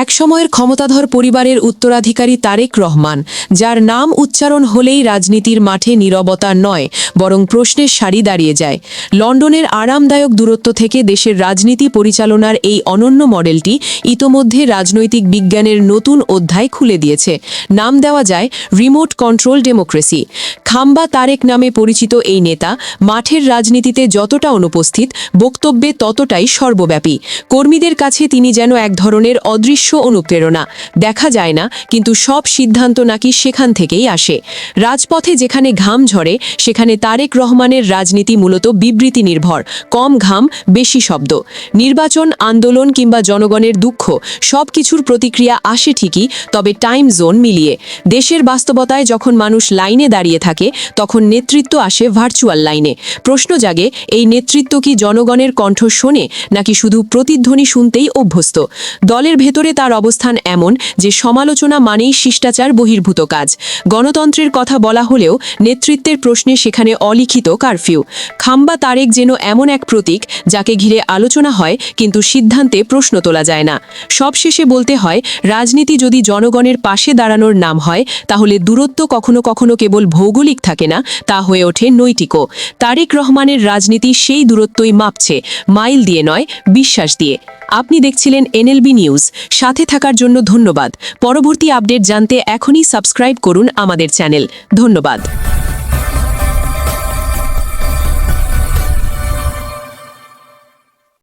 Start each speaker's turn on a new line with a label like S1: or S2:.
S1: এক সময়ের ক্ষমতাধর পরিবারের উত্তরাধিকারী তারেক রহমান, যার নাম উচ্চারণ হলেই রাজনীতির মাঠে নীরবতা নয় বরং প্রশ্নের সারি দাঁড়িয়ে যায়। লন্ডনের আরামদায়ক দূরত্ব থেকে দেশের রাজনীতি পরিচালনার এই অনন্য মডেলটি ইতোমধ্যে রাজনৈতিক বিজ্ঞানের নতুন অধ্যায় খুলে দিয়েছে। নাম দেওয়া যায় রিমোট কন্ট্রোল ডেমোক্রেসি। খাম্বা তারেক নামে পরিচিত এই নেতা মাঠের রাজনীতিতে যতটা অনুপস্থিত, বক্তব্যে ততটাই সর্বব্যাপী। কর্মীদের কাছে তিনি যেন এক ধরনের অদৃশ্য অনুপ্রেরণা। দেখা যায় না, কিন্তু সব সিদ্ধান্ত নাকি সেখান থেকেই আসে। রাজপথে যেখানে ঘাম ঝরে, সেখানে তারেক রহমানের রাজনীতি মূলত বিবৃতি নির্ভর। কম ঘাম, বেশি শব্দ। নির্বাচন, আন্দোলন কিংবা জনগণের দুঃখ, সব কিছুর প্রতিক্রিয়া আসে ঠিকই, তবে টাইম জোন মিলিয়ে। দেশের বাস্তবতায় যখন মানুষ লাইনে দাঁড়িয়ে থাকে, তখন নেতৃত্ব আসে ভার্চুয়াল লাইনে। প্রশ্ন জাগে, এই নেতৃত্ব কি জনগণের কণ্ঠ শোনে, নাকি শুধু প্রতিধ্বনি শুনতেই অভ্যস্ত? দলের ভেতরে তার অবস্থান এমন যে সমালোচনা মানেই শিষ্টাচার বহির্ভূত কাজ। গণতন্ত্রের কথা বলা হলেও নেতৃত্বের প্রশ্নে সেখানে অলিখিত কারফিউ। খাম্বা তারেক যেন এমন এক প্রতীক, যাকে ঘিরে আলোচনা হয় কিন্তু সিদ্ধান্তে প্রশ্ন তোলা যায় না। সবশেষে বলতে হয়, রাজনীতি যদি জনগণের পাশে দাঁড়ানোর নাম হয়, তাহলে দূরত্ব কখনো কখনো কেবল ভৌগোলিক থাকে না, তা হয়ে ওঠে নৈতিকও। তারেক রহমানের রাজনীতি সেই দূরত্বই মাপছে, মাইল দিয়ে নয়, বিশ্বাস দিয়ে। আপনি দেখছিলেন এনএলবি নিউজ। সাথে থাকার জন্য ধন্যবাদ। পরবর্তী আপডেট জানতে এখনই সাবস্ক্রাইব করুন আমাদের চ্যানেল। ধন্যবাদ।